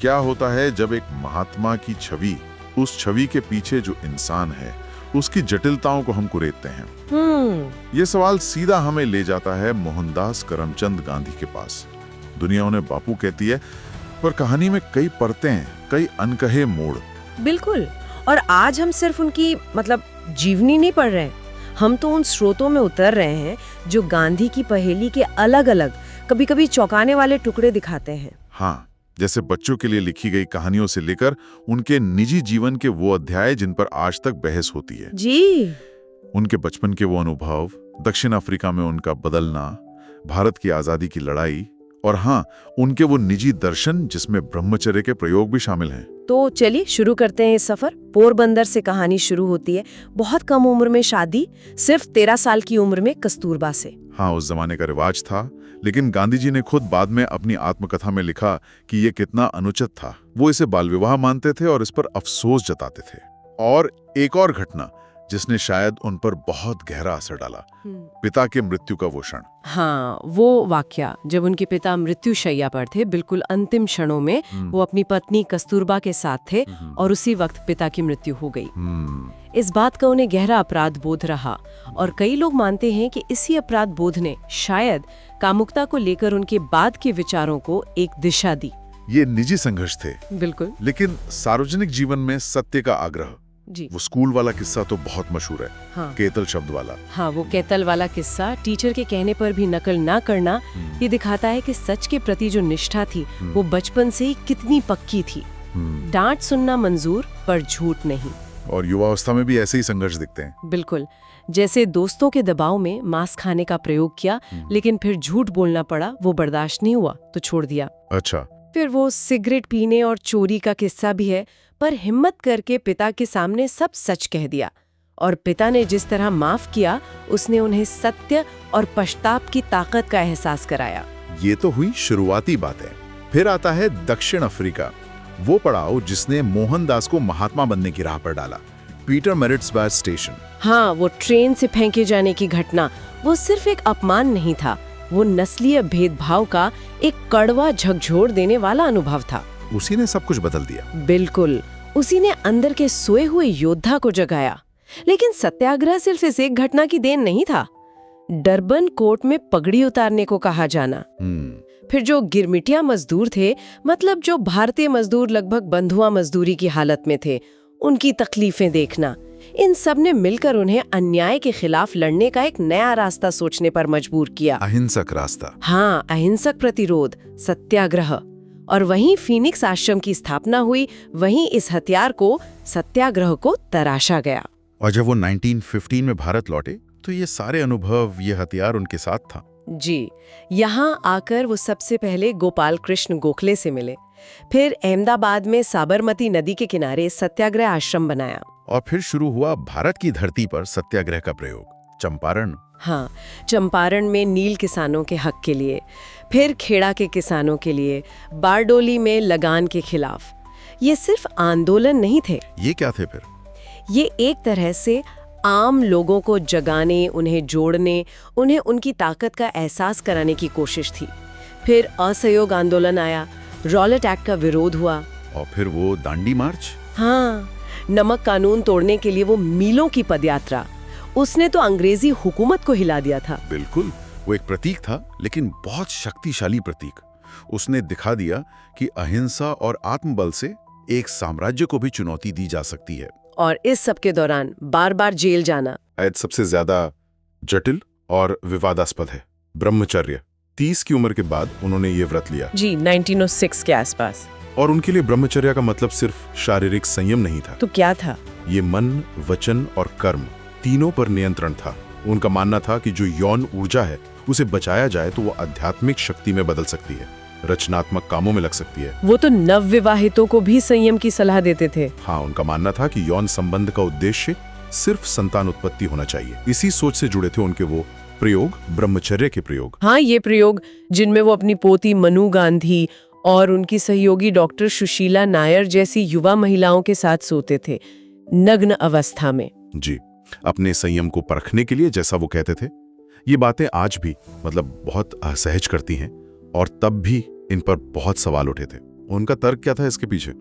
क्या होता है जब एक महात्मा की छवि, उस छवि के पीछे जो इंसान है, उसकी जटिलताओं को हम कुरेदते हैं। ये सवाल सीधा हमें ले जाता है मोहनदास करमचंद गांधी के पास। दुनिया उन्हें बापू कहती है, पर कहानी में कई परतें, कई अनकहे मोड़। बिल्कुल। और आज हम सिर्फ उनकी जीवनी नहीं पढ़ रहे हैं, हम तो उन स्रोतों में उतर रहे हैं जो गांधी की पहेली के अलग अलग, कभी कभी चौंकाने वाले टुकड़े दिखाते हैं। हाँ, जैसे बच्चों के लिए लिखी गई कहानियों से लेकर उनके निजी जीवन के वो अध्याय जिन पर आज तक बहस होती है। जी। उनके बचपन के वो अनुभव, दक्षिण अफ्रीका में उनका बदलना, भारत की आजादी की लड़ाई, और हाँ, उनके वो निजी दर्शन जिसमें ब्रह्मचर्य के प्रयोग भी शामिल हैं। तो चलिए शुरू करते हैं इस सफर। पोरबंदर से कहानी शुरू होती है। बहुत कम उम्र में शादी, सिर्फ 13 साल की उम्र में कस्तूरबा से। हाँ, उस जमाने का रिवाज था, लेकिन गांधी जी ने खुद बाद में अपनी आत्मकथा में लिखा कि ये कितना अनुचित था। वो इसे बाल विवाह मानते थे और इस पर अफसोस जताते थे। और एक और घटना जिसने शायद उन पर बहुत गहरा असर डाला, पिता के मृत्यु का वो क्षण। हाँ, वो वाकया जब उनके पिता मृत्यु शैया पर थे, बिल्कुल अंतिम क्षणों में वो अपनी पत्नी कस्तूरबा के साथ थे और उसी वक्त पिता की मृत्यु हो गई। इस बात का उन्हें गहरा अपराध बोध रहा और कई लोग मानते हैं कि इसी अपराध बोध ने शायद कामुकता को लेकर उनके बाद के विचारों को एक दिशा दी। ये निजी संघर्ष थे, बिल्कुल, लेकिन सार्वजनिक जीवन में सत्य का आग्रह। जी। वो स्कूल वाला किस्सा तो बहुत मशहूर है। हाँ। केतल शब्द वाला। हाँ, वो केतल वाला किस्सा, टीचर के कहने पर भी नकल ना करना, ये दिखाता है कि सच के प्रति जो निष्ठा थी वो बचपन से ही कितनी पक्की थी। डांट सुनना मंजूर, पर झूठ नहीं। और युवावस्था में भी ऐसे ही संघर्ष दिखते हैं। बिल्कुल, जैसे दोस्तों के दबाव में मांस खाने का प्रयोग किया, लेकिन फिर झूठ बोलना पड़ा, वो बर्दाश्त नहीं हुआ तो छोड़ दिया। अच्छा। फिर वो सिगरेट पीने और चोरी का किस्सा भी है, पर हिम्मत करके पिता के सामने सब सच कह दिया। और पिता ने जिस तरह माफ किया, उसने उन्हें सत्य और पश्चाताप की ताकत का एहसास कराया। ये तो हुई शुरुआती बातें। फिर आता है दक्षिण अफ्रीका, वो पड़ाव जिसने मोहनदास को महात्मा बनने की राह पर डाला। पीटरमैरिट्सबर्ग स्टेशन। हाँ, वो ट्रेन से फेंके जाने की घटना, वो सिर्फ एक अपमान नहीं था, वो नस्लीय भेदभाव का एक कड़वा झकझोर देने वाला अनुभव था। उसी ने सब कुछ बदल दिया। बिल्कुल, उसी ने अंदर के सोए हुए योद्धा को जगाया। लेकिन सत्याग्रह सिर्फ इस एक घटना की देन नहीं था। डरबन कोर्ट में पगड़ी उतारने को कहा जाना, फिर जो गिरमिटिया मजदूर थे, जो भारतीय मजदूर लगभग बंधुआ मजदूरी की हालत में थे, उनकी तकलीफें देखना, इन सब ने मिलकर उन्हें अन्याय के खिलाफ लड़ने का एक नया रास्ता सोचने पर मजबूर किया। अहिंसक रास्ता। हाँ, अहिंसक प्रतिरोध, सत्याग्रह। और वहीं फीनिक्स आश्रम की स्थापना हुई, वहीं इस हथियार को, सत्याग्रह को तराशा गया। और जब वो 1915 में भारत लौटे तो ये सारे अनुभव, ये हथियार उनके साथ था। जी, यहाँ आकर वो सबसे पहले गोपाल कृष्ण गोखले से मिले, फिर अहमदाबाद में साबरमती नदी के किनारे सत्याग्रह आश्रम बनाया। और फिर शुरू हुआ भारत की धरती पर सत्याग्रह का प्रयोग। चंपारण। हाँ, चंपारण में नील किसानों के हक के लिए, फिर खेड़ा के किसानों के लिए, बारडोली में लगान के खिलाफ। ये सिर्फ आंदोलन नहीं थे। ये क्या थे फिर? ये एक तरह से आम लोगों को जगाने, उन्हें जोड़ने, उन्हें उनकी ताकत का एहसास कराने की कोशिश थी। फिर असहयोग आंदोलन आया, रॉलेट एक्ट का विरोध हुआ। और फिर वो दांडी मार्च। हाँ, नमक कानून तोड़ने के लिए वो मीलों की पदयात्रा, उसने तो अंग्रेजी हुकूमत को हिला दिया था। बिल्कुल, वो एक प्रतीक था, लेकिन बहुत शक्तिशाली प्रतीक। उसने दिखा दिया कि अहिंसा और आत्मबल से एक साम्राज्य को भी चुनौती दी जा सकती है। और इस सब के दौरान बार बार जेल जाना शायद सबसे ज्यादा जटिल और विवादास्पद है। ब्रह्मचर्य। 30 की उम्र के बाद उन्होंने ये व्रत लिया। जी, 1906 के आसपास। और उनके लिए ब्रह्मचर्य का मतलब सिर्फ शारीरिक संयम नहीं था। तो क्या था? ये मन, वचन और कर्म तीनों पर नियंत्रण था। उनका मानना था कि जो यौन ऊर्जा है उसे बचाया जाए तो वो आध्यात्मिक शक्ति में बदल सकती है, रचनात्मक कामों में लग सकती है। वो तो नवविवाहितों को भी संयम की सलाह देते थे। हाँ, उनका मानना था कि यौन संबंध का उद्देश्य सिर्फ संतान उत्पत्ति होना चाहिए। इसी सोच से जुड़े थे उनके वो प्रयोग, ब्रह्मचर्य के प्रयोग। हाँ, ये प्रयोग जिनमें वो अपनी पोती मनु गांधी और उनकी सहयोगी डॉक्टर सुशीला नायर जैसी युवा महिलाओं के साथ सोते थे, नग्न अवस्था में। जी, अपने संयम को परखने के लिए, जैसा वो कहते थे। ये बातें आज भी बहुत असहज करती हैं, और तब भी इन पर बहुत सवाल उठे थे। उनका तर्क क्या था इसके पीछे?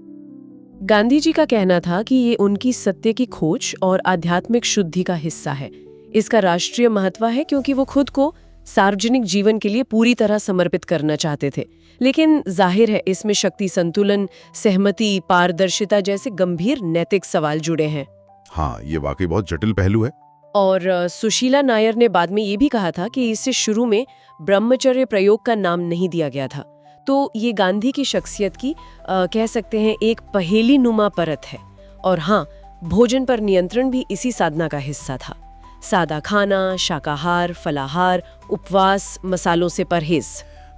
गांधी जी का कहना था कि ये उनकी सत्य की खोज और आध्यात्मिक शुद्धि का हिस्सा है। इसका राष्ट्रीय महत्व है क्योंकि वो खुद को सार्वजनिक जीवन के लिए पूरी तरह समर्पित करना चाहते थे। लेकिन जाहिर है इसमें शक्ति संतुलन, सहमति, पारदर्शिता जैसे गंभीर नैतिक सवाल जुड़े हैं। हाँ, ये वाकई बहुत जटिल पहलू है। और सुशीला नायर ने बाद में ये भी कहा था कि इसे शुरू में ब्रह्मचर्य प्रयोग का नाम नहीं दिया गया था। तो ये गांधी की शख्सियत की कह सकते हैं एक पहेली नुमा परत है। और हाँ, भोजन पर नियंत्रण भी इसी साधना का हिस्सा था। सादा खाना, शाकाहार, फलाहार, उपवास, मसालों से परहेज।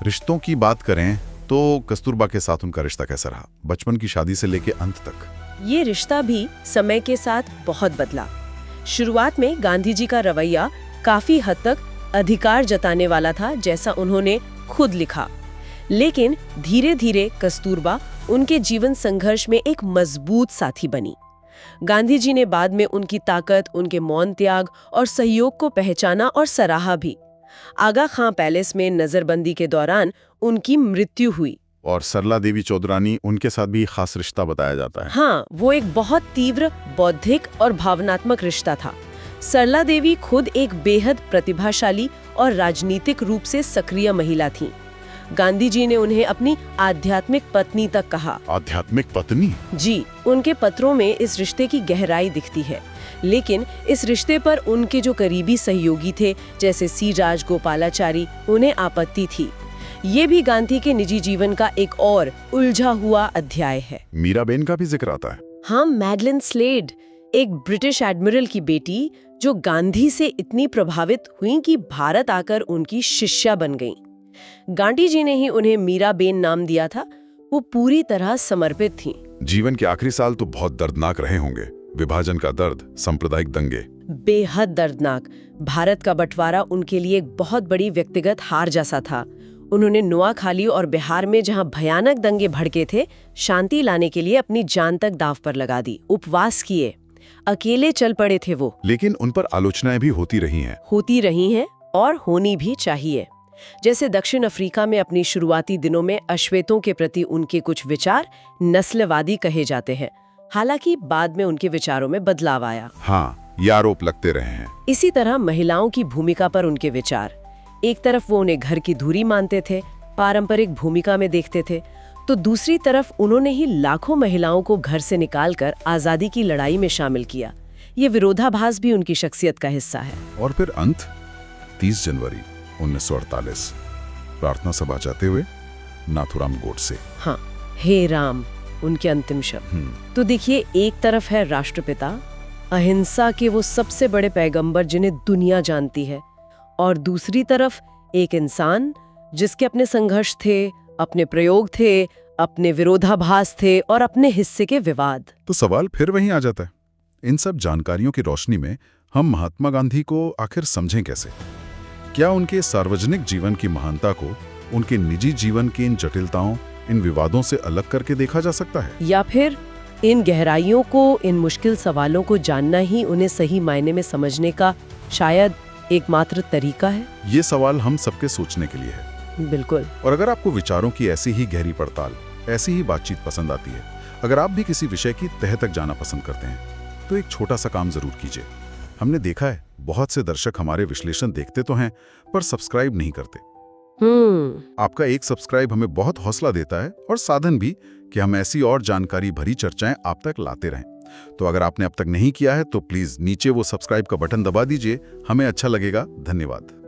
रिश्तों की बात करें तो कस्तूरबा के साथ उनका रिश्ता कैसा रहा, बचपन की शादी से लेके अंत तक? ये रिश्ता भी समय के साथ बहुत बदला। शुरुआत में गांधी जी का रवैया काफी हद तक अधिकार जताने वाला था, जैसा उन्होंने खुद लिखा। लेकिन धीरे धीरे कस्तूरबा उनके जीवन संघर्ष में एक मजबूत साथी बनी। गांधी जी ने बाद में उनकी ताकत, उनके मौन त्याग और सहयोग को पहचाना और सराहा भी। आगा खां पैलेस में नजरबंदी के दौरान उनकी मृत्यु हुई। और सरला देवी चौधरानी, उनके साथ भी खास रिश्ता बताया जाता है। हाँ, वो एक बहुत तीव्र बौद्धिक और भावनात्मक रिश्ता था। सरला देवी खुद एक बेहद प्रतिभाशाली और राजनीतिक रूप से सक्रिय महिला थीं। गांधी जी ने उन्हें अपनी आध्यात्मिक पत्नी तक कहा। आध्यात्मिक पत्नी? जी, उनके पत्रों में इस रिश्ते की गहराई दिखती है। लेकिन इस रिश्ते पर उनके जो करीबी सहयोगी थे, जैसे सी राजगोपालाचारी, उन्हें आपत्ति थी। ये भी गांधी के निजी जीवन का एक और उलझा हुआ अध्याय है। मीराबेन का भी जिक्र आता है। हाँ, मैडलिन स्लेड, एक ब्रिटिश एडमिरल की बेटी जो गांधी से इतनी प्रभावित हुई कि भारत आकर उनकी शिष्या बन गईं। गांधी जी ने ही उन्हें मीराबेन नाम दिया था। वो पूरी तरह समर्पित थीं। जीवन के आखिरी साल तो बहुत दर्दनाक रहे होंगे। विभाजन का दर्द, सांप्रदायिक दंगे, बेहद दर्दनाक। भारत का बंटवारा उनके लिए एक बहुत बड़ी व्यक्तिगत हार जैसा था। उन्होंने नुआखाली और बिहार में जहां भयानक दंगे भड़के थे, शांति लाने के लिए अपनी जान तक दांव पर लगा दी। उपवास किए, अकेले चल पड़े थे वो। लेकिन उन पर आलोचनाएं भी होती रही हैं और होनी भी चाहिए। जैसे दक्षिण अफ्रीका में अपनी शुरुआती दिनों में अश्वेतों के प्रति उनके कुछ विचार नस्लवादी कहे जाते हैं। हालांकि बाद में उनके विचारों में बदलाव आया। हाँ, ये आरोप लगते रहे हैं। इसी तरह महिलाओं की भूमिका पर उनके विचार। एक तरफ वो उन्हें घर की धुरी मानते थे, पारंपरिक भूमिका में देखते थे, तो दूसरी तरफ उन्होंने ही लाखों महिलाओं को घर से निकालकर आजादी की लड़ाई में शामिल किया। ये विरोधाभास भी उनकी शख्सियत का हिस्सा है। और फिर अंत 30 जनवरी 1948, प्रार्थना सभा जाते हुए नाथूराम गोडसे। हाँ, हे राम, उनके अंतिम शब्द। तो देखिए, एक तरफ है राष्ट्रपिता, अहिंसा के वो सबसे बड़े पैगंबर जिन्हें दुनिया जानती है, और दूसरी तरफ एक इंसान जिसके अपने संघर्ष थे, अपने प्रयोग थे, अपने विरोधाभास थे और अपने हिस्से के विवाद। तो सवाल फिर वहीं आ जाता है, इन सब जानकारियों की रोशनी में हम महात्मा गांधी को आखिर समझें कैसे? क्या उनके सार्वजनिक जीवन की महानता को उनके निजी जीवन की इन जटिलताओं, इन विवादों से अलग करके देखा जा सकता है? या फिर इन गहराइयों को, इन मुश्किल सवालों को जानना ही उन्हें सही मायने में समझने का शायद एकमात्र तरीका है? ये सवाल हम सबके सोचने के लिए है। बिल्कुल। और अगर आपको विचारों की ऐसी ही गहरी पड़ताल, ऐसी ही बातचीत पसंद आती है, अगर आप भी किसी विषय की तह तक जाना पसंद करते हैं, तो एक छोटा सा काम जरूर कीजिए। हमने देखा है बहुत से दर्शक हमारे विश्लेषण देखते तो हैं पर सब्सक्राइब नहीं करते। आपका एक सब्सक्राइब हमें बहुत हौसला देता है और साधन भी कि हम ऐसी और जानकारी भरी चर्चाएं आप तक लाते रहें। तो अगर आपने अब तक नहीं किया है तो प्लीज नीचे वो सब्सक्राइब का बटन दबा दीजिए, हमें अच्छा लगेगा। धन्यवाद।